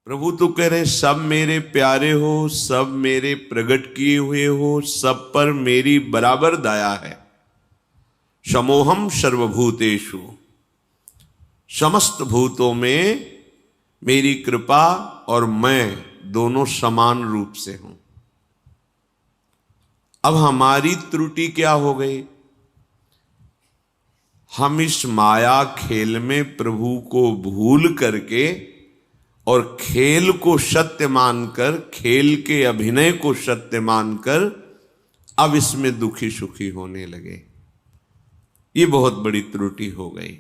प्रभु तो कह रहे सब मेरे प्यारे हो, सब मेरे प्रकट किए हुए हो, सब पर मेरी बराबर दया है। समोहम सर्वभूतेषु, समस्त भूतों में मेरी कृपा और मैं दोनों समान रूप से हूं। अब हमारी त्रुटि क्या हो गई? हम इस माया खेल में प्रभु को भूल करके और खेल को सत्य मानकर, खेल के अभिनय को सत्य मानकर अब इसमें दुखी सुखी होने लगे। ये बहुत बड़ी त्रुटि हो गई।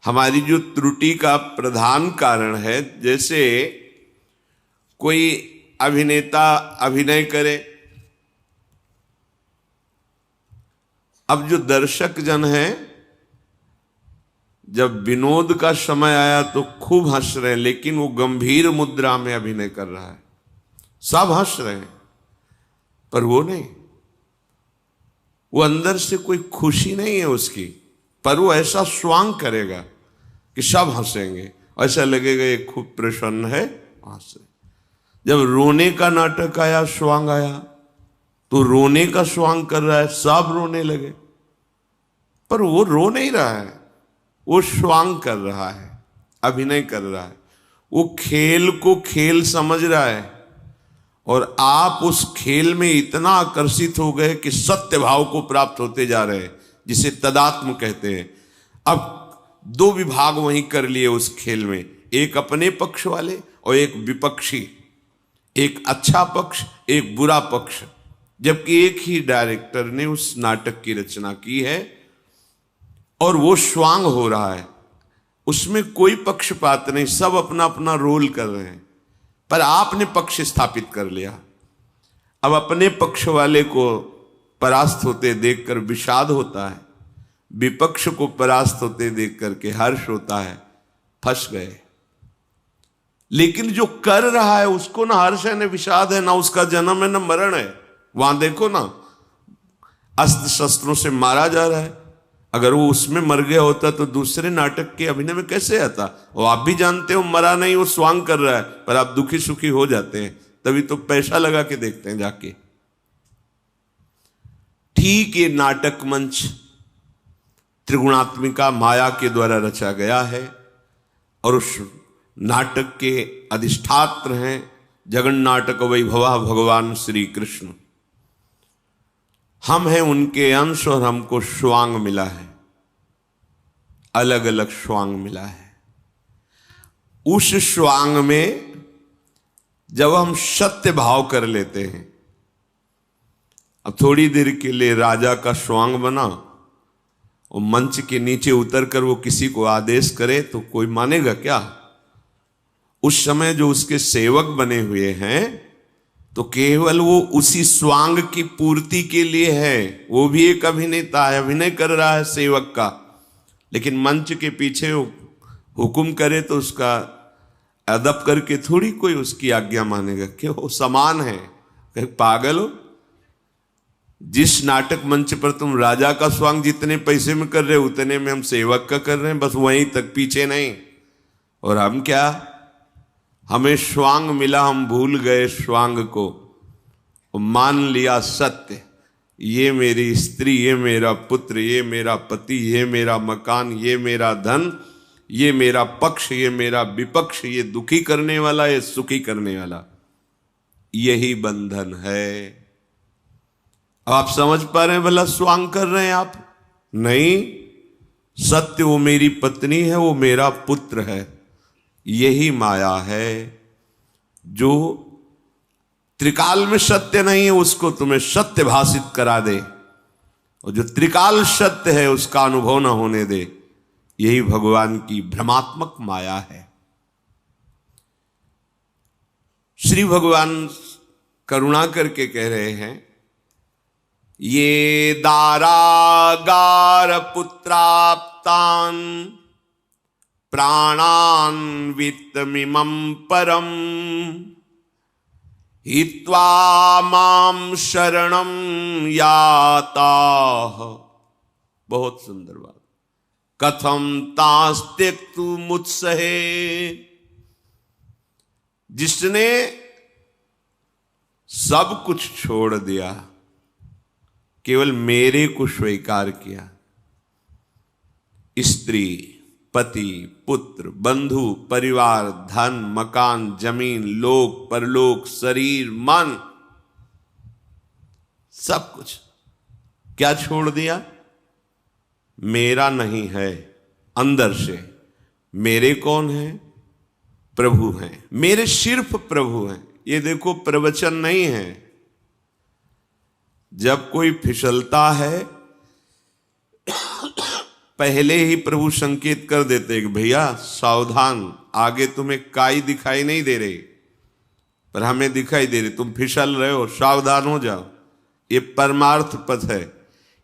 हमारी जो त्रुटि का प्रधान कारण है, जैसे कोई अभिनेता अभिनय करे, अब जो दर्शक जन हैं, जब विनोद का समय आया तो खूब हंस रहे हैं, लेकिन वो गंभीर मुद्रा में अभिनय कर रहा है। सब हंस रहे हैं पर वो नहीं, वो अंदर से कोई खुशी नहीं है उसकी, पर वो ऐसा स्वांग करेगा कि सब हंसेंगे, ऐसा लगेगा ये खूब प्रसन्न है, हंस रहे। जब रोने का नाटक आया, स्वांग आया, तो रोने का स्वांग कर रहा है, सब रोने लगे, पर वो रो नहीं रहा है, वो स्वांग कर रहा है, अभिनय कर रहा है, वो खेल को खेल समझ रहा है। और आप उस खेल में इतना आकर्षित हो गए कि सत्य भाव को प्राप्त होते जा रहे हैं, जिसे तदात्म कहते हैं। अब दो विभाग वहीं कर लिए उस खेल में, एक अपने पक्ष वाले और एक विपक्षी, एक अच्छा पक्ष, एक बुरा पक्ष, जबकि एक ही डायरेक्टर ने उस नाटक की रचना की है और वो स्वांग हो रहा है। उसमें कोई पक्षपात नहीं, सब अपना अपना रोल कर रहे हैं, पर आपने पक्ष स्थापित कर लिया। अब अपने पक्ष वाले को परास्त होते देखकर विषाद होता है, विपक्ष को परास्त होते देख करके हर्ष होता है। फंस गए। लेकिन जो कर रहा है उसको ना हर्ष है, ना विषाद है, ना उसका जन्म है, ना मरण है। वहां देखो ना, अस्त्र शस्त्रों से मारा जा रहा है। अगर वो उसमें मर गया होता तो दूसरे नाटक के अभिनय में कैसे आता? वो आप भी जानते हो मरा नहीं, वो स्वांग कर रहा है, पर आप दुखी सुखी हो जाते हैं, तभी तो पैसा लगा के देखते हैं जाके। ठीक ये नाटक मंच त्रिगुणात्मिका माया के द्वारा रचा गया है और उस नाटक के अधिष्ठात्र हैं जगन्नाटक वैभवा भगवान श्री कृष्ण। हम हैं उनके अंश और हमको स्वांग मिला है, अलग अलग स्वांग मिला है। उस स्वांग में जब हम सत्य भाव कर लेते हैं, अब थोड़ी देर के लिए राजा का स्वांग बना और मंच के नीचे उतरकर वो किसी को आदेश करे तो कोई मानेगा क्या? उस समय जो उसके सेवक बने हुए हैं तो केवल वो उसी स्वांग की पूर्ति के लिए है। वो भी एक अभिनेता है, अभिनय कर रहा है सेवक का, लेकिन मंच के पीछे हुक्म करे तो उसका अदब करके थोड़ी कोई उसकी आज्ञा मानेगा। क्यों? समान है। कहीं पागल हो? जिस नाटक मंच पर तुम राजा का स्वांग जितने पैसे में कर रहे हो उतने में हम सेवक का कर रहे हैं, बस वहीं तक, पीछे नहीं। और हम क्या, हमें स्वांग मिला, हम भूल गए स्वांग को, मान लिया सत्य, ये मेरी स्त्री, ये मेरा पुत्र, ये मेरा पति, ये मेरा मकान, ये मेरा धन, ये मेरा पक्ष, ये मेरा विपक्ष, ये दुखी करने वाला, ये सुखी करने वाला, यही बंधन है। अब आप समझ पा रहे हैं भला स्वांग कर रहे हैं आप? नहीं, सत्य वो मेरी पत्नी है, वो मेरा पुत्र है। यही माया है जो त्रिकाल में सत्य नहीं है उसको तुम्हें सत्य भाषित करा दे, और जो त्रिकाल सत्य है उसका अनुभव न होने दे। यही भगवान की भ्रमात्मक माया है। श्री भगवान करुणा करके कह रहे हैं, ये दारागार पुत्राप्तान प्राणान वित्तमिमं परम हित्वा माम शरणम याता। बहुत सुंदर बात। कथम तास्त्यक्तु मुत्सहे जिसने सब कुछ छोड़ दिया, केवल मेरे को स्वीकार किया। स्त्री, पति, पुत्र, बंधु, परिवार, धन, मकान, जमीन, लोक, परलोक, शरीर, मन, सब कुछ क्या छोड़ दिया? मेरा नहीं है। अंदर से मेरे कौन है? प्रभु हैं। मेरे सिर्फ प्रभु हैं। ये देखो, प्रवचन नहीं है। जब कोई फिसलता है पहले ही प्रभु संकेत कर देते कि भैया सावधान, आगे तुम्हें काई दिखाई नहीं दे रही पर हमें दिखाई दे रही, तुम फिसल रहे हो, सावधान हो जाओ। ये परमार्थ पथ है।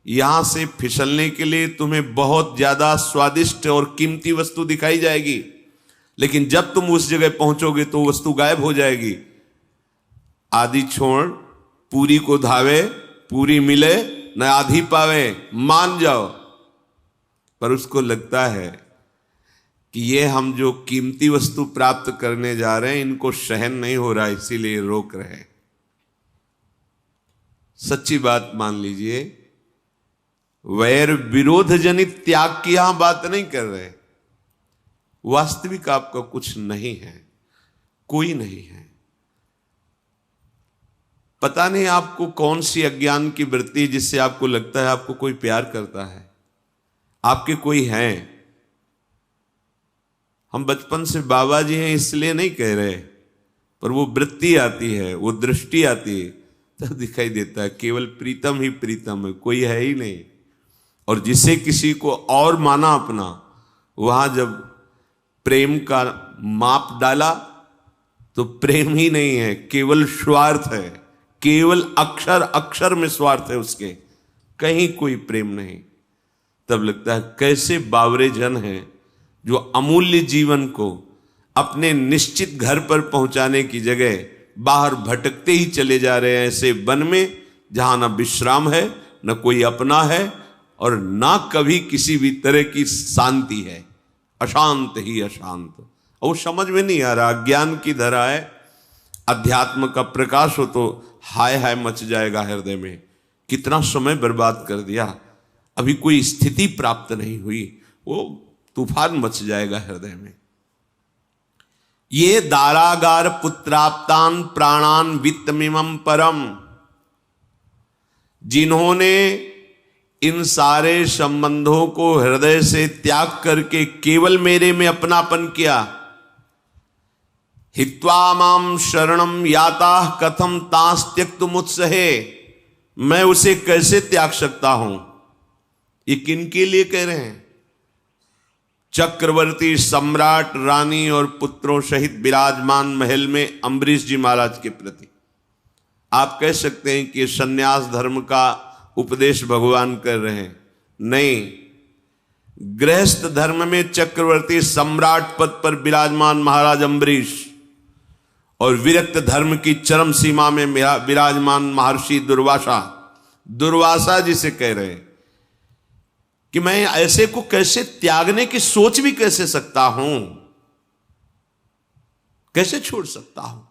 यहां से फिसलने के लिए तुम्हें बहुत ज्यादा स्वादिष्ट और कीमती वस्तु दिखाई जाएगी, लेकिन जब तुम उस जगह पहुंचोगे तो वस्तु गायब हो जाएगी। आधी छोड़ पूरी को धावे, पूरी मिले न आधी पावे, मान जाओ। पर उसको लगता है कि ये हम जो कीमती वस्तु प्राप्त करने जा रहे हैं इनको सहन नहीं हो रहा, इसीलिए रोक रहे हैं। सच्ची बात मान लीजिए, वैर विरोध जनित त्याग की यहां बात नहीं कर रहे। वास्तविक आपका कुछ नहीं है, कोई नहीं है। पता नहीं आपको कौन सी अज्ञान की वृत्ति जिससे आपको लगता है आपको कोई प्यार करता है, आपके कोई हैं। हम बचपन से बाबा जी हैं इसलिए नहीं कह रहे, पर वो वृत्ति आती है, वो दृष्टि आती है, तब दिखाई देता है केवल प्रीतम ही प्रीतम है, कोई है ही नहीं। और जिसे किसी को और माना अपना, वहां जब प्रेम का माप डाला तो प्रेम ही नहीं है, केवल स्वार्थ है। केवल अक्षर अक्षर में स्वार्थ है उसके, कहीं कोई प्रेम नहीं। तब लगता है कैसे बावरे जन हैं जो अमूल्य जीवन को अपने निश्चित घर पर पहुंचाने की जगह बाहर भटकते ही चले जा रहे हैं, ऐसे वन में जहां ना विश्राम है, न कोई अपना है और ना कभी किसी भी तरह की शांति है। अशांत ही अशांत। और वो समझ में नहीं आ रहा, ज्ञान की धरा है, अध्यात्म का प्रकाश हो तो हाय हाय मच जाएगा हृदय में। कितना समय बर्बाद कर दिया, अभी कोई स्थिति प्राप्त नहीं हुई, वो तूफान मच जाएगा हृदय में। ये दारागार पुत्राप्तान प्राणान वित्तमिमं परम, जिन्होंने इन सारे संबंधों को हृदय से त्याग करके केवल मेरे में अपनापन किया। हित्वा माम शरणम याता कथम तांस त्यक्तुमुत्सहे, मैं उसे कैसे त्याग सकता हूं? ये किन के लिए कह रहे हैं? चक्रवर्ती सम्राट रानी और पुत्रों सहित विराजमान महल में अम्बरीश जी महाराज के प्रति। आप कह सकते हैं कि सन्यास धर्म का उपदेश भगवान कर रहे हैं, नहीं। गृहस्थ धर्म में चक्रवर्ती सम्राट पद पर विराजमान महाराज अम्बरीश और विरक्त धर्म की चरम सीमा में विराजमान महर्षि दुर्वासा, दुर्वासा जिसे कह रहे हैं कि मैं ऐसे को कैसे त्यागने की सोच भी कैसे सकता हूं, कैसे छोड़ सकता हूं?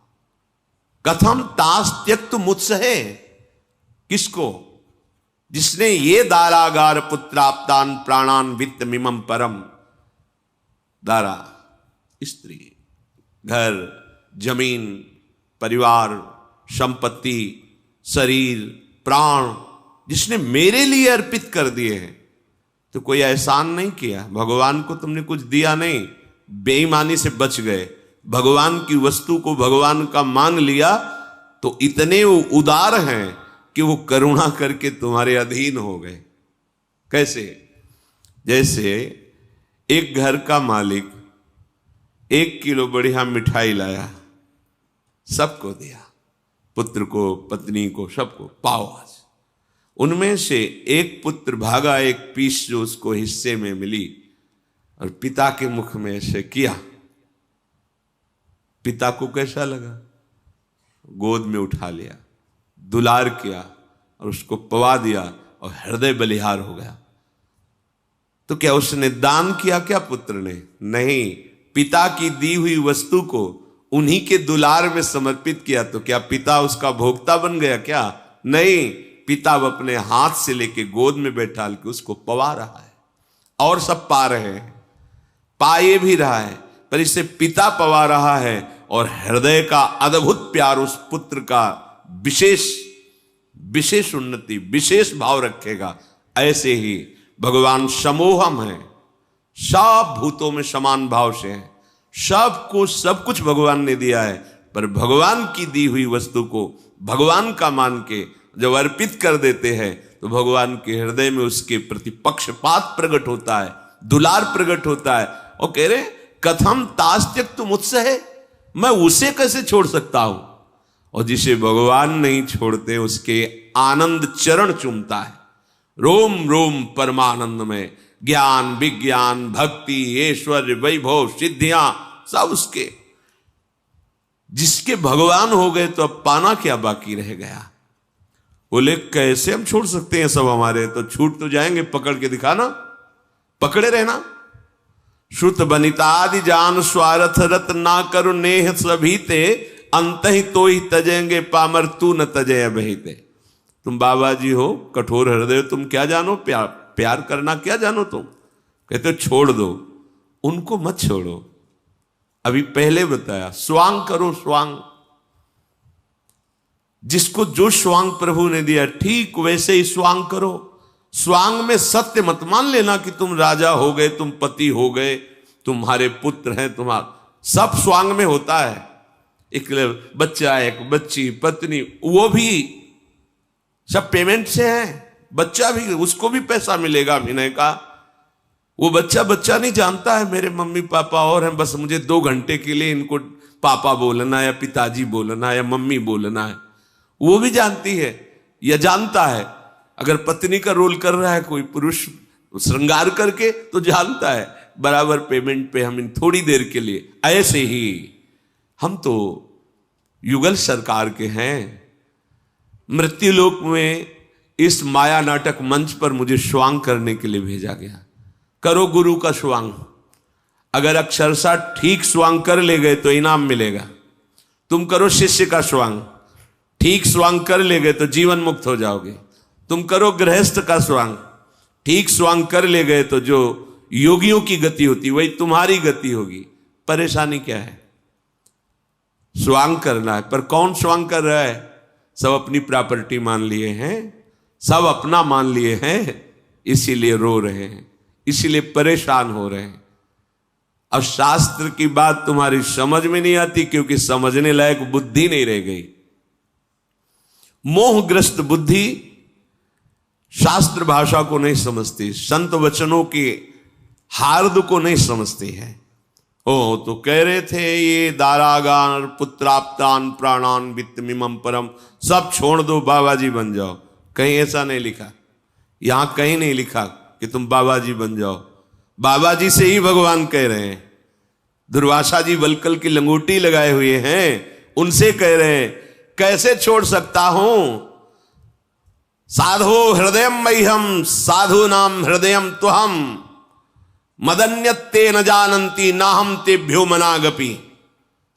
कथम तास त्यक्त मुत्सहे, किसको? जिसने ये दारागार पुत्राप्तान प्राणान वित्तमिमं परम, दारा स्त्री, घर, जमीन, परिवार, संपत्ति, शरीर, प्राण, जिसने मेरे लिए अर्पित कर दिए हैं। तो कोई एहसान नहीं किया, भगवान को तुमने कुछ दिया नहीं, बेईमानी से बच गए। भगवान की वस्तु को भगवान का मान लिया तो इतने वो उदार हैं कि वो करुणा करके तुम्हारे अधीन हो गए। कैसे? जैसे एक घर का मालिक 1 किलो बढ़िया मिठाई लाया, सबको दिया, पुत्र को, पत्नी को, सबको, पाओ आज। उनमें से एक पुत्र भागा, एक पीस जो उसको हिस्से में मिली और पिता के मुख में ऐसे किया। पिता को कैसा लगा? गोद में उठा लिया, दुलार किया और उसको पवा दिया और हृदय बलिहार हो गया। तो क्या उसने दान किया क्या पुत्र ने? नहीं, पिता की दी हुई वस्तु को उन्हीं के दुलार में समर्पित किया, तो क्या पिता उसका भोक्ता बन गया क्या? नहीं, पिता अपने हाथ से लेके गोद में बैठा के उसको पवा रहा है, और सब पा रहे हैं, पाए भी रहा है, पर इसे पिता पवा रहा है और हृदय का अद्भुत प्यार उस पुत्र का विशेष उन्नति, विशेष भाव रखेगा। ऐसे ही भगवान समोहम है, सब भूतों में समान भाव से है, सबको सब कुछ भगवान ने दिया है, पर भगवान की दी हुई वस्तु को भगवान का मान के जब अर्पित कर देते हैं तो भगवान के हृदय में उसके प्रति पक्षपात प्रकट होता है, दुलार प्रकट होता है। और कह रहे कथम तास्त्यक तुम मुझसे है, मैं उसे कैसे छोड़ सकता हूं? और जिसे भगवान नहीं छोड़ते उसके आनंद चरण चूमता है, रोम रोम परमानंद में ज्ञान विज्ञान भक्ति ऐश्वर्य वैभव सिद्धियां सब उसके। जिसके भगवान हो गए तो अब पाना क्या बाकी रह गया? बोले कैसे हम छोड़ सकते हैं सब हमारे, तो छूट तो जाएंगे, पकड़ के दिखाना, पकड़े रहना। श्रुत बनितादि जान स्वार्थ रत ना करो नेह सभी ते, अंत ही तो ही तजेंगे पामर तू न तजय बहिते। तुम बाबा जी हो कठोर हृदय, तुम क्या जानो, प्यार करना क्या जानो तुम? कहते छोड़ दो, उनको मत छोड़ो। अभी पहले बताया स्वांग करो, स्वांग, जिसको जो स्वांग प्रभु ने दिया ठीक वैसे ही स्वांग करो। स्वांग में सत्य मत मान लेना कि तुम राजा हो गए, तुम पति हो गए, तुम्हारे पुत्र हैं, तुम्हारा सब स्वांग में होता है। एक बच्चा, एक बच्ची, पत्नी, वो भी सब पेमेंट से है। बच्चा भी, उसको भी पैसा मिलेगा अभिनय का। वो बच्चा नहीं जानता है मेरे मम्मी पापा और हैं, बस मुझे 2 घंटे के लिए इनको पापा बोलना या पिताजी बोलना या मम्मी बोलना है। वो भी जानती है या जानता है। अगर पत्नी का रोल कर रहा है कोई पुरुष श्रृंगार करके तो जानता है बराबर पेमेंट पे हम इन थोड़ी देर के लिए। ऐसे ही हम तो युगल सरकार के हैं। मृत्युलोक में इस माया नाटक मंच पर मुझे स्वांग करने के लिए भेजा गया। करो गुरु का स्वांग, अगर अक्षरशः ठीक स्वांग कर ले गए तो इनाम मिलेगा। तुम करो शिष्य का स्वांग, ठीक स्वांग कर ले गए तो जीवन मुक्त हो जाओगे। तुम करो गृहस्थ का स्वांग, ठीक स्वांग कर ले गए तो जो योगियों की गति होती वही तुम्हारी गति होगी। परेशानी क्या है? स्वांग करना है, पर कौन स्वांग कर रहा है? सब अपनी प्रॉपर्टी मान लिए हैं, सब अपना मान लिए हैं, इसीलिए रो रहे हैं, इसीलिए परेशान हो रहे हैं। अब शास्त्र की बात तुम्हारी समझ में नहीं आती क्योंकि समझने लायक बुद्धि नहीं रह गई। मोहग्रस्त बुद्धि शास्त्र भाषा को नहीं समझती, संत वचनों के हार्द को नहीं समझती है। ओ तो कह रहे थे ये दारागान पुत्राप्तान प्राणान वित्तमिमं परम, सब छोड़ दो बाबा जी बन जाओ। कहीं ऐसा नहीं लिखा, यहां कहीं नहीं लिखा कि तुम बाबा जी बन जाओ। बाबा जी से ही भगवान कह रहे हैं। दुर्वासा जी वलकल की लंगोटी लगाए हुए हैं, उनसे कह रहे हैं कैसे छोड़ सकता हूं। साधो हृदयम मह्यम साधु नाम हृदयम तुहम मदन्यते न जानंती नाहम तेभ्यो मनागपि।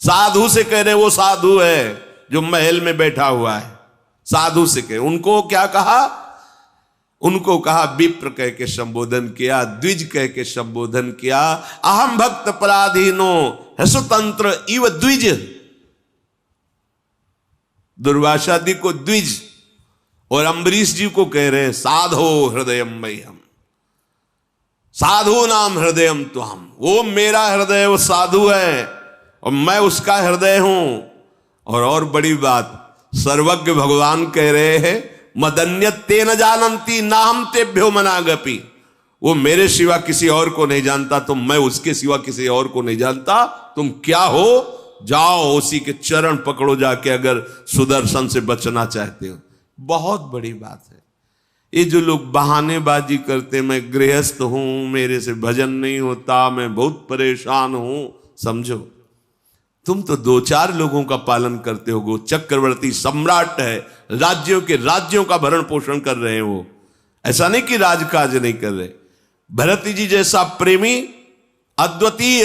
साधु से कह रहे वो साधु है जो महल में बैठा हुआ है। साधु से कह, उनको क्या कहा? उनको कहा विप्र कह के संबोधन किया, द्विज कह के संबोधन किया। अहम भक्त पराधीनो हसुतंत्र इव द्विज। दुर्वासा जी को द्विज और अम्बरीश जी को कह रहे हैं साधो हृदयम मह्यम साधु नाम हृदयम तुहम। वो मेरा हृदय वो साधु है और मैं उसका हृदय हूं। और बड़ी बात, सर्वज्ञ भगवान कह रहे हैं मदन्यत ते न जानंती नाहम तेभ्यो मनागपि। वो मेरे सिवा किसी और को नहीं जानता, तो मैं उसके सिवा किसी और को नहीं जानता। तुम क्या हो? जाओ उसी के चरण पकड़ो जाके, अगर सुदर्शन से बचना चाहते हो। बहुत बड़ी बात है। ये जो लोग बहानेबाजी करते, मैं गृहस्थ हूं, मेरे से भजन नहीं होता, मैं बहुत परेशान हूं, समझो तुम तो 2-4 लोगों का पालन करते हो। वो चक्रवर्ती सम्राट है, राज्यों का भरण पोषण कर रहे हैं। वो ऐसा नहीं कि राजकाज नहीं कर रहे। भरत जी जैसा प्रेमी अद्वितीय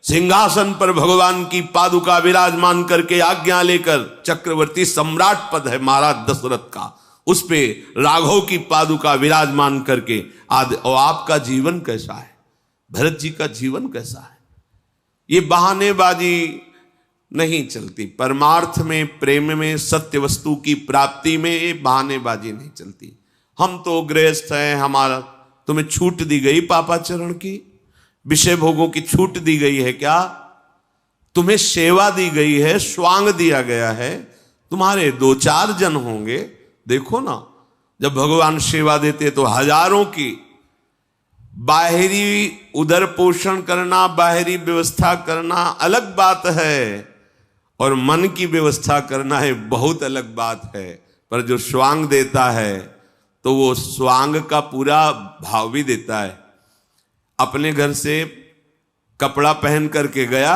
सिंहासन पर भगवान की पादुका विराजमान करके आज्ञा लेकर, चक्रवर्ती सम्राट पद है महाराज दशरथ का, उस पे राघव की पादुका विराजमान करके और आपका जीवन कैसा है, भरत जी का जीवन कैसा है? ये बहानेबाजी नहीं चलती। परमार्थ में, प्रेम में, सत्य वस्तु की प्राप्ति में ये बहानेबाजी नहीं चलती। हम तो गृहस्थ हैं, हमारा तुम्हें छूट दी गई पापाचरण की, विषय भोगों की छूट दी गई है क्या? तुम्हें सेवा दी गई है, स्वांग दिया गया है, तुम्हारे 2-4 जन होंगे। देखो ना, जब भगवान सेवा देते तो हजारों की, बाहरी उदर पोषण करना, बाहरी व्यवस्था करना अलग बात है, और मन की व्यवस्था करना है बहुत अलग बात है। पर जो स्वांग देता है तो वो स्वांग का पूरा भाव भी देता है। अपने घर से कपड़ा पहन करके गया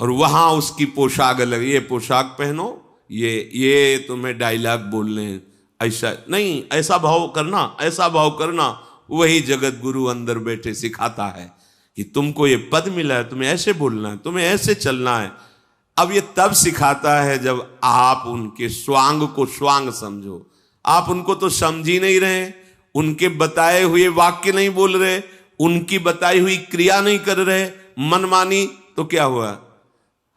और वहां उसकी पोशाक अलग, ये पोशाक पहनो, ये तुम्हें डायलॉग बोलने हैं, ऐसा नहीं, ऐसा भाव करना, ऐसा भाव करना। वही जगत गुरु अंदर बैठे सिखाता है कि तुमको ये पद मिला है, तुम्हें ऐसे बोलना है, तुम्हें ऐसे चलना है। अब ये तब सिखाता है जब आप उनके स्वांग को स्वांग समझो। आप उनको तो समझ ही नहीं रहे, उनके बताए हुए वाक्य नहीं बोल रहे, उनकी बताई हुई क्रिया नहीं कर रहे, मनमानी, तो क्या हुआ?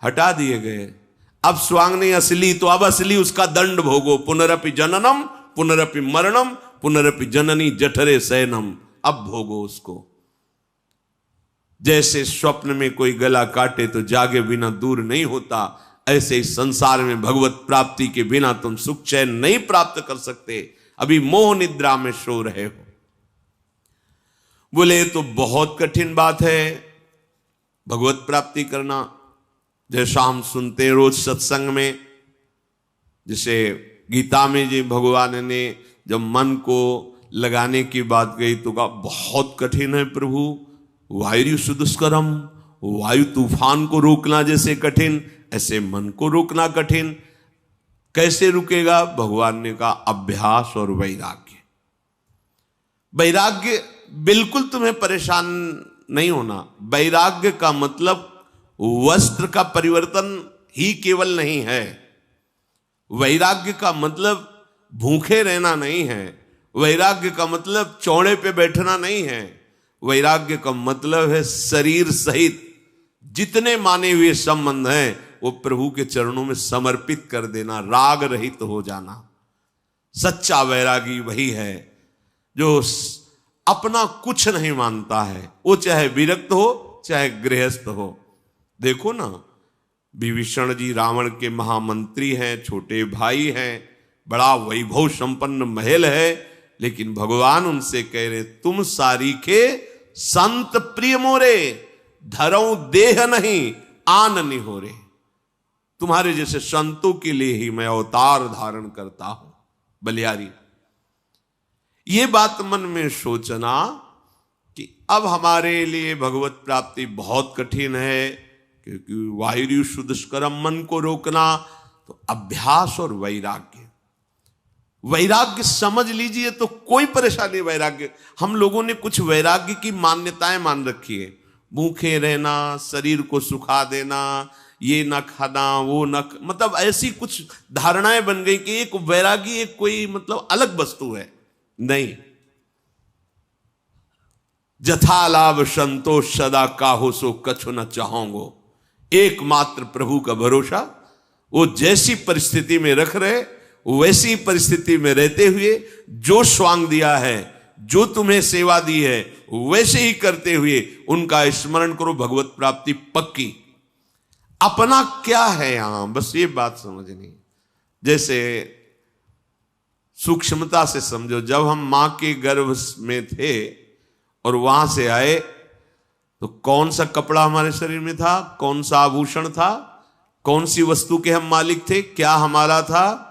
हटा दिए गए। अब स्वांग नहीं असली, तो अब असली उसका दंड भोगो। पुनरपि जननम पुनरपि मरणम पुनरपि जननी जठरे शयनम। अब भोगो उसको। जैसे स्वप्न में कोई गला काटे तो जागे बिना दूर नहीं होता, ऐसे इस संसार में भगवत प्राप्ति के बिना तुम सुख चैन नहीं प्राप्त कर सकते। अभी मोह निद्रा में सो रहे हो। बोले तो बहुत कठिन बात है भगवत प्राप्ति करना। जैसा हम सुनते हैं रोज सत्संग में, जैसे गीता में जी भगवान ने जब मन को लगाने की बात कही तो कहा बहुत कठिन है प्रभु, वायु सुदुष्करम, वायु तूफान को रोकना जैसे कठिन, ऐसे मन को रोकना कठिन। कैसे रुकेगा? भगवान ने कहा अभ्यास और वैराग्य। वैराग्य बिल्कुल तुम्हें परेशान नहीं होना। वैराग्य का मतलब वस्त्र का परिवर्तन ही केवल नहीं है। वैराग्य का मतलब भूखे रहना नहीं है। वैराग्य का मतलब चौड़े पे बैठना नहीं है। वैराग्य का मतलब है शरीर सहित जितने माने हुए संबंध हैं वो प्रभु के चरणों में समर्पित कर देना, राग रहित हो जाना। सच्चा वैरागी वही है जो अपना कुछ नहीं मानता है, वो चाहे विरक्त हो चाहे गृहस्थ हो। देखो ना, विभीषण जी रावण के महामंत्री हैं, छोटे भाई हैं, बड़ा वैभव संपन्न महल है, लेकिन भगवान उनसे कह रहे तुम सारीखे संत प्रिय मोरे, धरऊ देह नहीं आन नहीं हो रे। तुम्हारे जैसे संतों के लिए ही मैं अवतार धारण करता हूं। बलियारी ये बात मन में सोचना कि अब हमारे लिए भगवत प्राप्ति बहुत कठिन है, क्योंकि वायु सुदुष्करम, मन को रोकना। तो अभ्यास और वैराग्य, वैराग्य समझ लीजिए तो कोई परेशानी। वैराग्य, हम लोगों ने कुछ वैराग्य की मान्यताएं मान रखी है। भूखे रहना, शरीर को सुखा देना, ये न खाना, वो न, मतलब ऐसी कुछ धारणाएं बन गई कि एक वैरागी एक कोई मतलब अलग वस्तु है। नहीं, जथा लाभ संतोष सदा काहो सो कछु न चाहोगो। एकमात्र प्रभु का भरोसा, वो जैसी परिस्थिति में रख रहे वैसी परिस्थिति में रहते हुए जो स्वांग दिया है, जो तुम्हें सेवा दी है, वैसे ही करते हुए उनका स्मरण करो। भगवत प्राप्ति पक्की। अपना क्या है यहां, बस ये बात समझनी। जैसे सूक्ष्मता से समझो, जब हम मां के गर्भ में थे और वहां से आए तो कौन सा कपड़ा हमारे शरीर में था, कौन सा आभूषण था, कौन सी वस्तु के हम मालिक थे, क्या हमारा था?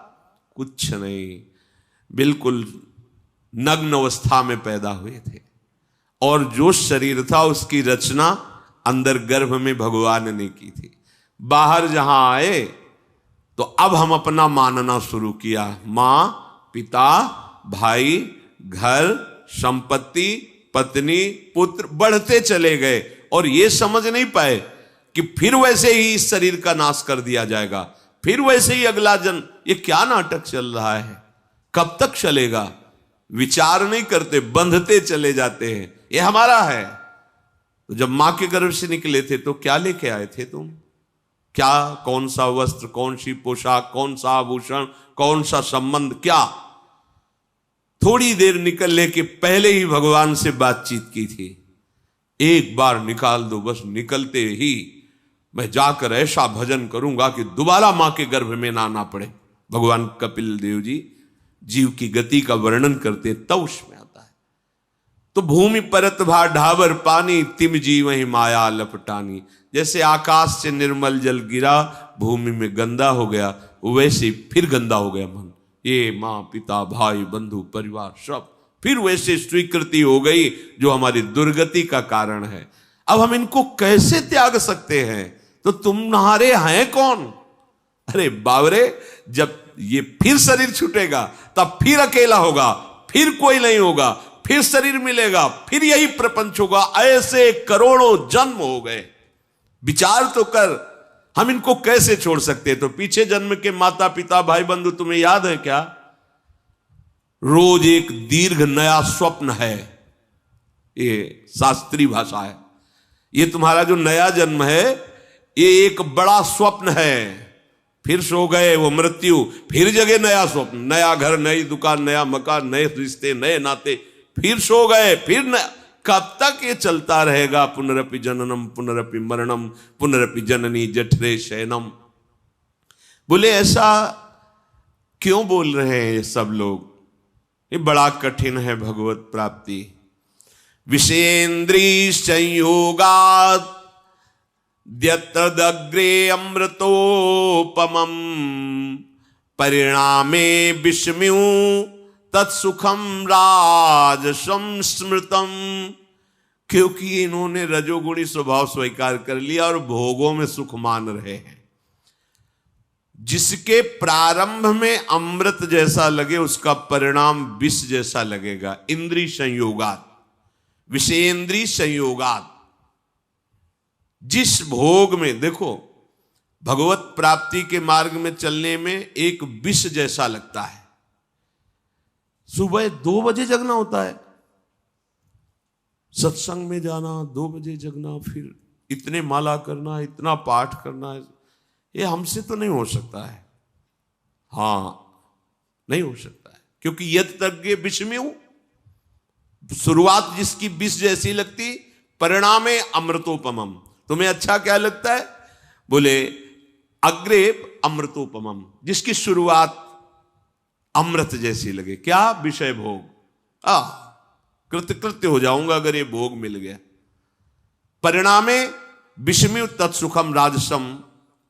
कुछ नहीं। बिल्कुल नग्न अवस्था में पैदा हुए थे। और जो शरीर था उसकी रचना अंदर गर्भ में भगवान ने की थी। बाहर जहां आए तो अब हम अपना मानना शुरू किया। मां, पिता, भाई, घर, संपत्ति, पत्नी, पुत्र बढ़ते चले गए। और ये समझ नहीं पाए कि फिर वैसे ही इस शरीर का नाश कर दिया जाएगा, फिर वैसे ही अगला जन्म। ये क्या नाटक चल रहा है, कब तक चलेगा? विचार नहीं करते, बंधते चले जाते हैं। ये हमारा है। तो जब मां के गर्भ से निकले थे तो क्या लेके आए थे तुम? क्या, कौन सा वस्त्र, कौन सी पोशाक, कौन सा आभूषण, कौन सा संबंध, क्या? थोड़ी देर निकलने के पहले ही भगवान से बातचीत की थी। एक बार निकाल दो, बस निकलते ही मैं जाकर ऐसा भजन करूंगा कि दोबारा मां के गर्भ में ना आना पड़े। भगवान कपिल देव जी जीव की गति का वर्णन करते, तब उसमें आता है। तो भूमि परत भा ढाबर पानी, तिम जी वही माया लपटानी। जैसे आकाश से निर्मल जल गिरा, भूमि में गंदा हो गया, वैसे फिर गंदा हो गया मन। ये माँ पिता भाई बंधु परिवार सब फिर वैसे स्वीकृति हो गई जो हमारी दुर्गति का कारण है। अब हम इनको कैसे त्याग सकते हैं? तो तुम्हारे हैं कौन? अरे बावरे, जब ये फिर शरीर छूटेगा तब फिर अकेला होगा, फिर कोई नहीं होगा, फिर शरीर मिलेगा, फिर यही प्रपंच होगा। ऐसे करोड़ों जन्म हो गए। विचार तो कर, हम इनको कैसे छोड़ सकते? तो पीछे जन्म के माता पिता भाई बंधु तुम्हें याद है क्या? रोज एक दीर्घ नया स्वप्न है, ये शास्त्रीय भाषा है। ये तुम्हारा जो नया जन्म है, ये एक बड़ा स्वप्न है। फिर सो गए वो मृत्यु, फिर जगह नया स्वप्न, नया घर, नई दुकान, नया मकान, नए रिश्ते, नए नाते, फिर सो गए, फिर नया। कब तक ये चलता रहेगा? पुनरपि जननम पुनरपि मरणम पुनरपि जननी जठरे शयनम। बोले ऐसा क्यों बोल रहे हैं ये सब लोग? ये बड़ा कठिन है भगवत प्राप्ति। विषयेन्द्रिय संयोगात् द्यतदग्रे अमृतोपमं परिणामे विस्मयो तत्सुखम राजसं स्मृतम। क्योंकि इन्होंने रजोगुणी स्वभाव स्वीकार कर लिया और भोगों में सुख मान रहे हैं। जिसके प्रारंभ में अमृत जैसा लगे, उसका परिणाम विष जैसा लगेगा। इंद्रिय संयोगात, विषयेंद्रिय संयोगात। जिस भोग में, देखो भगवत प्राप्ति के मार्ग में चलने में एक विष जैसा लगता है। सुबह 2 बजे जगना होता है, सत्संग में जाना, 2 बजे जगना, फिर इतने माला करना, इतना पाठ करना, ये हमसे तो नहीं हो सकता है। हां, नहीं हो सकता है, क्योंकि यद तज्ञ विषमेव, शुरुआत जिसकी विष जैसी लगती, परिणामे अमृतोपमम। तुम्हें अच्छा क्या लगता है? बोले अग्रे अमृतोपमम, जिसकी शुरुआत अमृत जैसी लगे। क्या? विषय भोग। कृत्य हो जाऊंगा अगर ये भोग मिल गया। परिणामे विषमेव तत्सुखम राजसम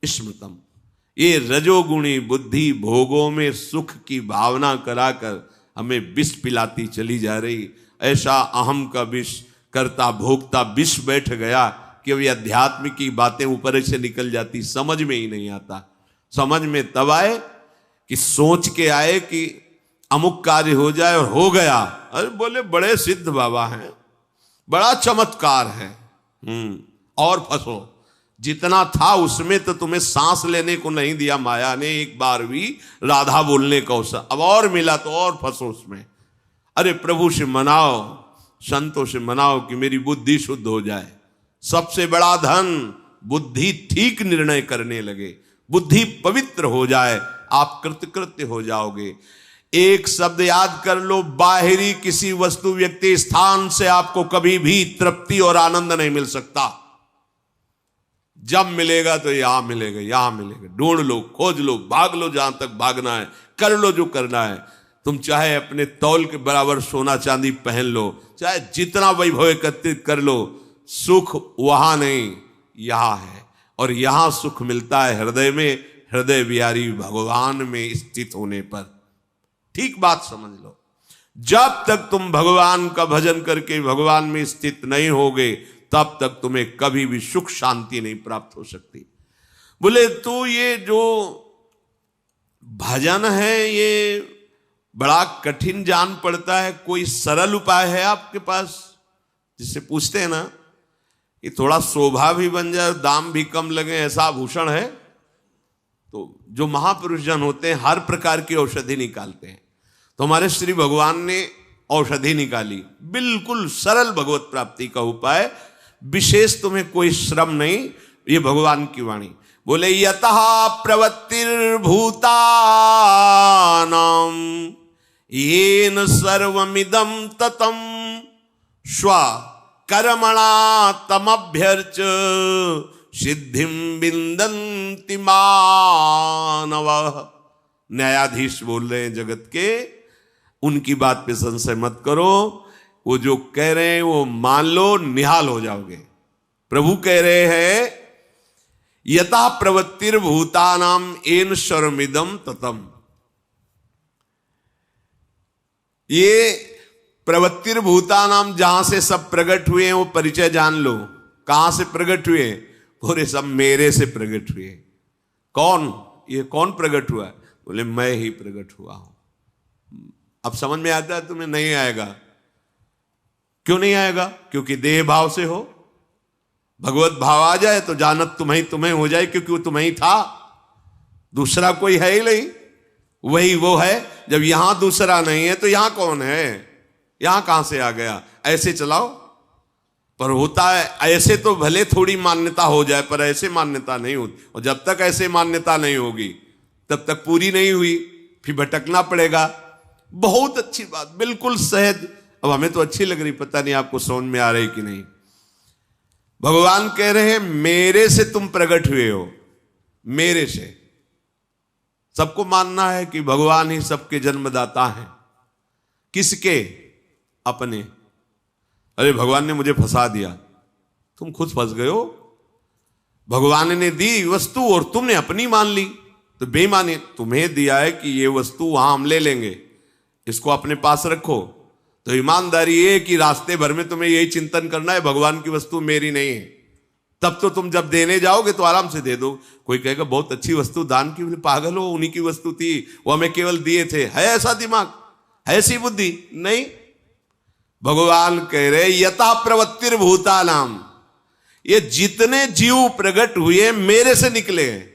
स्मृतम। ये रजोगुणी बुद्धि भोगों में सुख की भावना कराकर हमें विष पिलाती चली जा रही। ऐसा अहम का विष, कर्ता भोक्ता विष बैठ गया कि अभी अध्यात्म की बातें ऊपर से निकल जाती, समझ में ही नहीं आता। समझ में तब आए कि सोच के आए कि अमुक कार्य हो जाए, और हो गया। अरे बोले बड़े सिद्ध बाबा हैं, बड़ा चमत्कार है। और फंसो। जितना था उसमें तो तुम्हें सांस लेने को नहीं दिया माया ने एक बार भी, राधा बोलने का अवसर। अब और मिला तो और फंसो उसमें। अरे प्रभु से मनाओ, संतों से मनाओ कि मेरी बुद्धि शुद्ध हो जाए। सबसे बड़ा धन बुद्धि ठीक निर्णय करने लगे, बुद्धि पवित्र हो जाए, आप कृतकृत्य हो जाओगे। एक शब्द याद कर लो, बाहरी किसी वस्तु व्यक्ति स्थान से आपको कभी भी तृप्ति और आनंद नहीं मिल सकता। जब मिलेगा तो यहां मिलेगा, यहां मिलेगा। ढूंढ लो, खोज लो, भाग लो जहां तक भागना है, कर लो जो करना है। तुम चाहे अपने तौल के बराबर सोना चांदी पहन लो, चाहे जितना वैभव एकत्रित कर लो, सुख वहां नहीं यहां है। और यहां सुख मिलता है हृदय में, हृदय बिहारी भगवान में स्थित होने पर। ठीक बात समझ लो। जब तक तुम भगवान का भजन करके भगवान में स्थित नहीं होगे, तब तक तुम्हें कभी भी सुख शांति नहीं प्राप्त हो सकती। बोले तो ये जो भजन है ये बड़ा कठिन जान पड़ता है, कोई सरल उपाय है आपके पास? जिससे पूछते हैं ना ये थोड़ा शोभा भी बन जाए, दाम भी कम लगे, ऐसा आभूषण है। तो जो महापुरुष जन होते हैं हर प्रकार की औषधि निकालते हैं। तो हमारे श्री भगवान ने औषधि निकाली, बिल्कुल सरल भगवत प्राप्ति का उपाय, विशेष तुम्हें कोई श्रम नहीं। ये भगवान की वाणी। बोले यतः प्रवृत्तिर्भूतानां येन सर्वमिदं ततं स्व कर्मणा तमभ्यर्च सिद्धिं विन्दन्ति मानवः। न्यायाधीश बोल रहे हैं जगत के, उनकी बात पे संशय मत करो, वो जो कह रहे हैं वो मान लो, निहाल हो जाओगे। प्रभु कह रहे हैं यथा प्रवृत्तिर्भूतानां येन सर्वमिदं ततं। ये प्रवृत्तिर्भूतानां, जहां से सब प्रकट हुए हैं वो परिचय जान लो। कहां से प्रकट हुए? पूरे सब मेरे से प्रकट हुए। कौन? ये कौन प्रकट हुआ? बोले मैं ही प्रकट हुआ हूं। अब समझ में आता है? तुम्हें नहीं आएगा। क्यों नहीं आएगा? क्योंकि देह भाव से हो। भगवत भाव आ जाए तो जानत तुम्हें हो जाए, क्योंकि वो तुम्हें ही था, दूसरा कोई है ही नहीं, वही वो है। जब यहां दूसरा नहीं है तो यहां कौन है? यहां कहां से आ गया? ऐसे चलाओ। पर होता है ऐसे, तो भले थोड़ी मान्यता हो जाए, पर ऐसे मान्यता नहीं होती। और जब तक ऐसे मान्यता नहीं होगी तब तक पूरी नहीं हुई, फिर भटकना पड़ेगा। बहुत अच्छी बात, बिल्कुल सहज। अब हमें तो अच्छी लग रही, पता नहीं आपको समझ में आ रही कि नहीं। भगवान कह रहे हैं मेरे से तुम प्रकट हुए हो, मेरे से। सबको मानना है कि भगवान ही सबके जन्मदाता हैं। किसके? अपने। अरे भगवान ने मुझे फंसा दिया, तुम खुद फंस गए हो। भगवान ने दी वस्तु और तुमने अपनी मान ली, तो बेईमानी। तुम्हें दिया है कि ये वस्तु वहां हम ले लेंगे, इसको अपने पास रखो। तो ईमानदारी ये कि रास्ते भर में तुम्हें यही चिंतन करना है भगवान की वस्तु मेरी नहीं है। तब तो तुम जब देने जाओगे तो आराम से दे दो। कोई कहेगा बहुत अच्छी वस्तु दान की, पागल हो, उन्हीं की वस्तु थी, वो हमें केवल दिए थे। है ऐसा दिमाग? है ऐसी बुद्धि? नहीं। भगवान कह रहे यथा प्रवृत्तिर्भूतानां, ये जितने जीव प्रकट हुए मेरे से निकले हैं।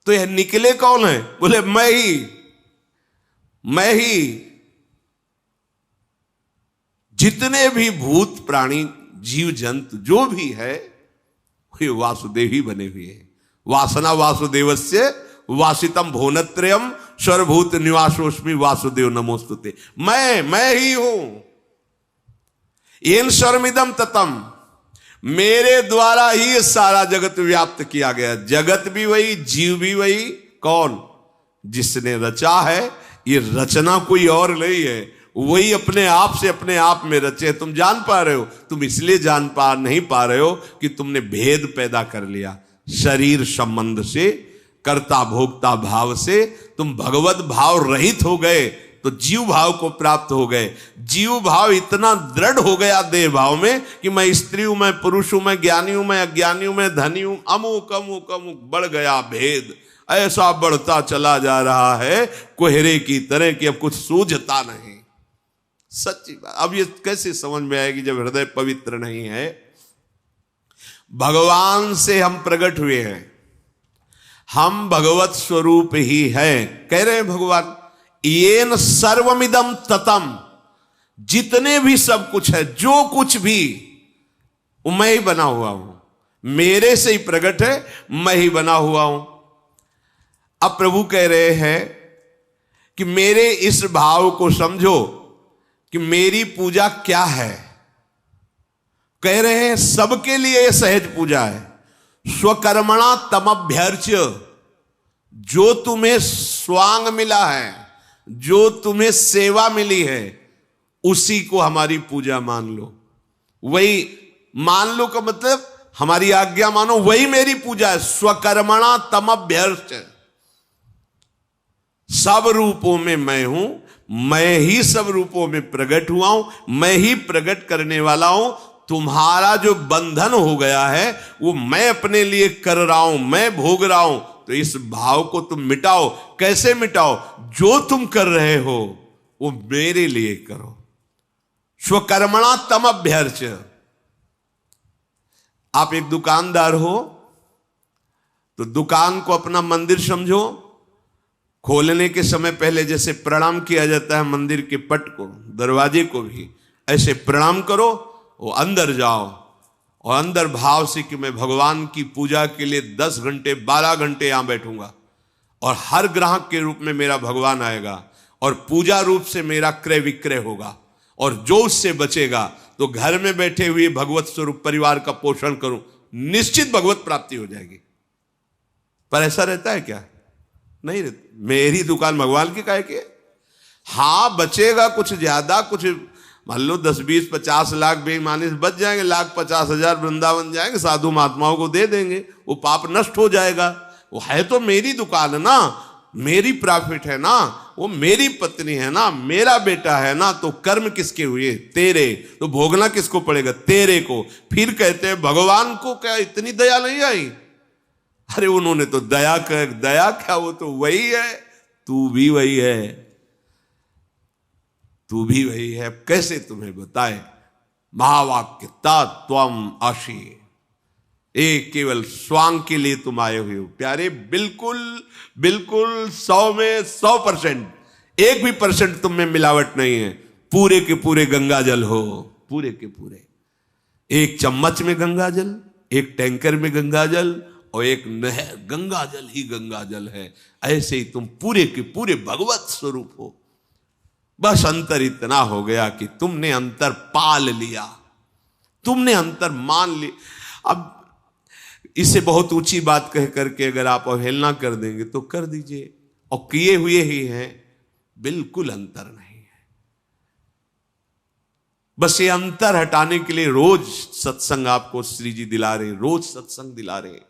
तो यह निकले कौन है? बोले मैं ही। जितने भी भूत प्राणी जीव जंतु जो भी है वे वासुदेव ही बने हुए हैं। वासना वासुदेवस्य वासितम भुवनत्रयम् सर्वभूत निवासोस्मि वासुदेव नमोस्तुते। मैं ही हूं। येन सर्वमिदं ततं, मेरे द्वारा ही ये सारा जगत व्याप्त किया गया। जगत भी वही, जीव भी वही। कौन? जिसने रचा है। ये रचना कोई और नहीं है, वही अपने आप से अपने आप में रचे। तुम जान पा रहे हो? तुम इसलिए नहीं पा रहे हो कि तुमने भेद पैदा कर लिया। शरीर संबंध से, कर्ता भोक्ता भाव से तुम भगवत भाव रहित हो गए, तो जीव भाव को प्राप्त हो गए। जीव भाव इतना दृढ़ हो गया देह भाव में कि मैं स्त्री हूं, मैं पुरुष हूं, मैं ज्ञानी हूं, मैं अज्ञानी हूं, मैं धनी हूं। अमुक अमुक अमुक बढ़ गया भेद। ऐसा बढ़ता चला जा रहा है कोहरे की तरह कि अब कुछ सूझता नहीं। सच्ची बात। अब ये कैसे समझ में आएगी जब हृदय पवित्र नहीं है? भगवान से हम प्रकट हुए हैं, हम भगवत स्वरूप ही हैं। कह रहे हैं भगवान येन सर्वमिदं ततं, जितने भी सब कुछ है, जो कुछ भी, वो मैं ही बना हुआ हूं। मेरे से ही प्रकट है, मैं ही बना हुआ हूं। अब प्रभु कह रहे हैं कि मेरे इस भाव को समझो कि मेरी पूजा क्या है। कह रहे हैं सबके लिए सहज पूजा है। स्वकर्मणा तमभ्यर्च्य, जो तुम्हें स्वांग मिला है, जो तुम्हें सेवा मिली है, उसी को हमारी पूजा मान लो। वही मान लो का मतलब हमारी आज्ञा मानो, वही मेरी पूजा है। स्वकर्मणा तमभ्यर्च्य, सब रूपों में मैं हूं, मैं ही सब रूपों में प्रकट हुआ हूं, मैं ही प्रकट करने वाला हूं। तुम्हारा जो बंधन हो गया है वो मैं अपने लिए कर रहा हूं, मैं भोग रहा हूं। तो इस भाव को तुम मिटाओ। कैसे मिटाओ? जो तुम कर रहे हो वो मेरे लिए करो। स्वकर्मणा तमभ्यर्च्य, आप एक दुकानदार हो तो दुकान को अपना मंदिर समझो, खोलने के समय पहले जैसे प्रणाम किया जाता है मंदिर के पट को, दरवाजे को भी ऐसे प्रणाम करो, वो अंदर जाओ और अंदर भाव से कि मैं भगवान की पूजा के लिए 10 घंटे 12 घंटे यहां बैठूंगा और हर ग्राहक के रूप में मेरा भगवान आएगा और पूजा रूप से मेरा क्रय विक्रय होगा, और जो उससे बचेगा तो घर में बैठे हुए भगवत स्वरूप परिवार का पोषण करूं, निश्चित भगवत प्राप्ति हो जाएगी। पर ऐसा रहता है क्या? नहीं रहता। मेरी दुकान भगवान की काहे की है? हां बचेगा कुछ ज्यादा, कुछ मान लो 10 20 50 लाख बेईमानी से बच जाएंगे, 1,50,000 वृंदावन जाएंगे, साधु महात्माओं को दे देंगे, वो पाप नष्ट हो जाएगा। वो है तो मेरी दुकान है ना, मेरी प्रॉफिट है ना, वो मेरी पत्नी है ना, मेरा बेटा है ना, तो कर्म किसके हुए? तेरे। तो भोगना किसको पड़ेगा? तेरे को। फिर कहते हैं भगवान को क्या इतनी दया नहीं आई? अरे उन्होंने तो दया क्या, वो तो वही है, तू भी वही है, तू भी वही है। कैसे तुम्हें बताए? महावाक्य तत्वम आशी, एक केवल स्वांग के लिए तुम आए हुए हो प्यारे। बिल्कुल बिल्कुल 100 में 100%, 1 भी % तुम में मिलावट नहीं है। पूरे के पूरे गंगा जल हो, पूरे के पूरे। एक चम्मच में गंगा जल, एक टैंकर में गंगा जल, और एक नहर, गंगा जल ही गंगा जल है। ऐसे ही तुम पूरे के पूरे भगवत स्वरूप हो। बस अंतर इतना हो गया कि तुमने अंतर पाल लिया, तुमने अंतर मान लिया। अब इससे बहुत ऊंची बात कह करके अगर आप अवहेलना कर देंगे तो कर दीजिए, और किए हुए ही हैं, बिल्कुल अंतर नहीं है। बस ये अंतर हटाने के लिए रोज सत्संग आपको श्री जी दिला रहे, रोज सत्संग दिला रहे।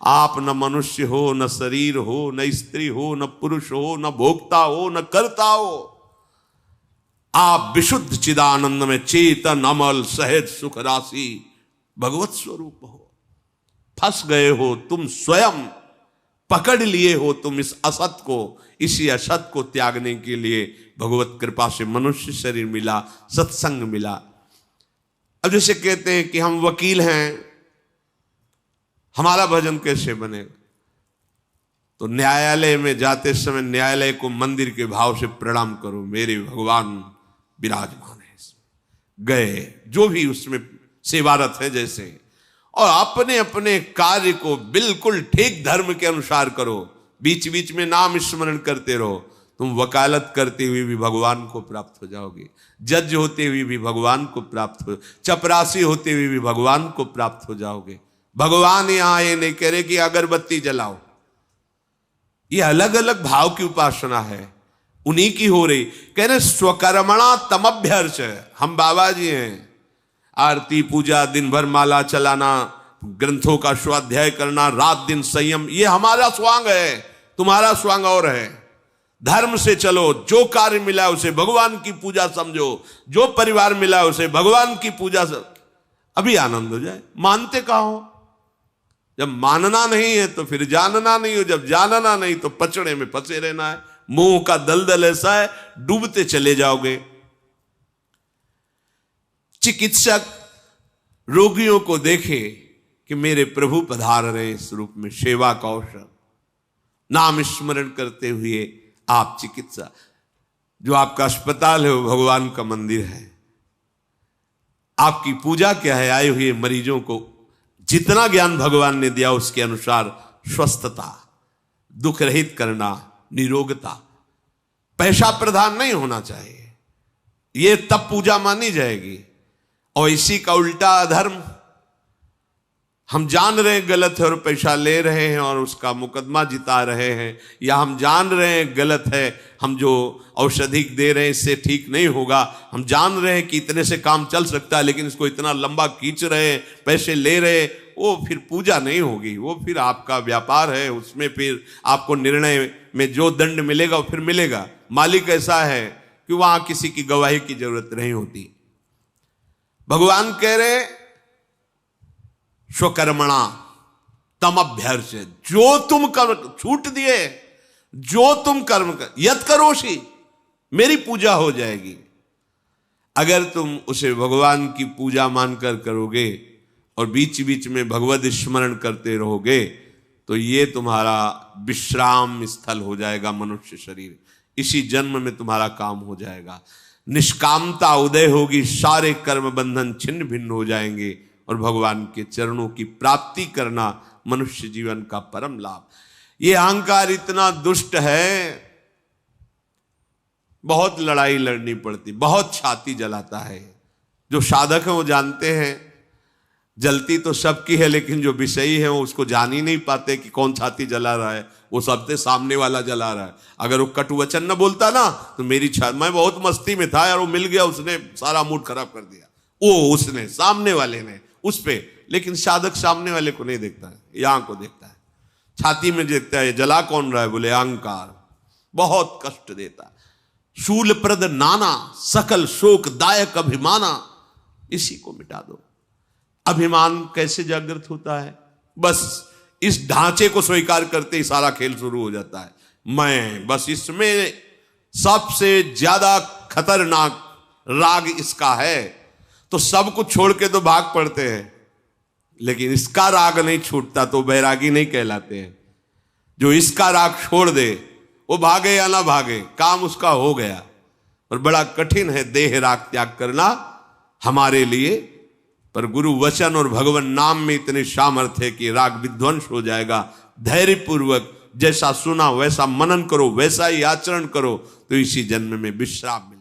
आप न मनुष्य हो, न शरीर हो, न स्त्री हो, न पुरुष हो, न भोक्ता हो, न कर्ता हो। आप विशुद्ध चिदानंद में चेतन अमल सहज सुख राशि भगवत स्वरूप हो। फंस गए हो तुम स्वयं, पकड़ लिए हो तुम इस असत को, इसी असत को त्यागने के लिए भगवत कृपा से मनुष्य शरीर मिला, सत्संग मिला। अब जैसे कहते हैं कि हम वकील हैं, हमारा भजन कैसे बनेगा? तो न्यायालय में जाते समय न्यायालय को मंदिर के भाव से प्रणाम करो, मेरे भगवान विराजमान है इसमें। गए जो भी उसमें सेवारत है जैसे, और अपने अपने कार्य को बिल्कुल ठीक धर्म के अनुसार करो। बीच बीच में नाम स्मरण करते रहो। तुम वकालत करते हुए भी भगवान को प्राप्त हो जाओगे, जज होते हुए भी भगवान को प्राप्त हो, चपरासी होते हुए भी भगवान को प्राप्त हो जाओगे। भगवान यहां ये नहीं कह रहे कि अगरबत्ती जलाओ, ये अलग अलग भाव की उपासना है, उन्हीं की हो रही। कह रहे स्वकर्मणा तमभ्यर्च। हम बाबा जी हैं, आरती पूजा, दिन भर माला चलाना, ग्रंथों का स्वाध्याय करना, रात दिन संयम, ये हमारा स्वांग है, तुम्हारा स्वांग और है। धर्म से चलो, जो कार्य मिला उसे भगवान की पूजा समझो, जो परिवार मिला उसे भगवान की पूजा अभी आनंद हो जाए। मानते कहाँ हो? जब मानना नहीं है तो फिर जानना नहीं हो, जब जानना नहीं तो पचड़े में फंसे रहना है। मोह का दलदल ऐसा है, डूबते चले जाओगे। चिकित्सक रोगियों को देखे कि मेरे प्रभु पधार रहे इस रूप में, सेवा का अवसर, नाम स्मरण करते हुए आप चिकित्सा, जो आपका अस्पताल है वो भगवान का मंदिर है। आपकी पूजा क्या है? आए हुए मरीजों को जितना ज्ञान भगवान ने दिया उसके अनुसार स्वस्थता, दुख रहित करना, निरोगता। पैसा प्रधान नहीं होना चाहिए, ये तब पूजा मानी जाएगी। और इसी का उल्टा अधर्म, हम जान रहे हैं गलत है और पैसा ले रहे हैं और उसका मुकदमा जिता रहे हैं, या हम जान रहे हैं गलत है, हम जो औषधि दे रहे हैं इससे ठीक नहीं होगा, हम जान रहे हैं कि इतने से काम चल सकता है लेकिन इसको इतना लंबा खींच रहे हैं, पैसे ले रहे हैं, वो फिर पूजा नहीं होगी, वो फिर आपका व्यापार है। उसमें फिर आपको निर्णय में जो दंड मिलेगा वो फिर मिलेगा। मालिक ऐसा है कि वहां किसी की गवाही की जरूरत नहीं होती। भगवान कह रहे स्वकर्मणा तमभ्यर्च, जो तुम कर्म छूट दिए, जो तुम कर्म कर, यत करोषि, मेरी पूजा हो जाएगी। अगर तुम उसे भगवान की पूजा मानकर करोगे और बीच बीच में भगवत स्मरण करते रहोगे तो ये तुम्हारा विश्राम स्थल हो जाएगा मनुष्य शरीर। इसी जन्म में तुम्हारा काम हो जाएगा। निष्कामता उदय होगी, सारे कर्म बंधन छिन्न भिन्न हो जाएंगे और भगवान के चरणों की प्राप्ति करना मनुष्य जीवन का परम लाभ। ये अहंकार इतना दुष्ट है, बहुत लड़ाई लड़नी पड़ती, बहुत छाती जलाता है। जो साधक हैं वो जानते हैं जलती तो सबकी है, लेकिन जो विषयी है वो उसको जान ही नहीं पाते कि कौन छाती जला रहा है। वो सबसे सामने वाला जला रहा है। अगर वो कटु वचन न बोलता ना तो मेरी मैं बहुत मस्ती में था यार, वो मिल गया, उसने सारा मूड खराब कर दिया, वो उसने सामने वाले ने उस पे। लेकिन साधक सामने वाले को नहीं देखता है, यहाँ को देखता है, छाती में देखता है। जला कौन रहा है? बोले अहंकार, बहुत कष्ट देता। शूल प्रद नाना सकल शोक दायक अभिमाना, इसी को मिटा दो। अभिमान कैसे जागृत होता है? बस इस ढांचे को स्वीकार करते ही सारा खेल शुरू हो जाता है। मैं बस इसमें सबसे ज्यादा खतरनाक राग इसका है, तो सब कुछ छोड़ के तो भाग पड़ते हैं, लेकिन इसका राग नहीं छूटता तो बैरागी नहीं कहलाते हैं। जो इसका राग छोड़ दे वो भागे या ना भागे, काम उसका हो गया। और बड़ा कठिन है देह राग त्याग करना हमारे लिए, पर गुरु वचन और भगवान नाम में इतने सामर्थ्य है कि राग विध्वंस हो जाएगा। धैर्य पूर्वक जैसा सुना वैसा मनन करो, वैसा ही आचरण करो, तो इसी जन्म में विश्राम मिलेगा।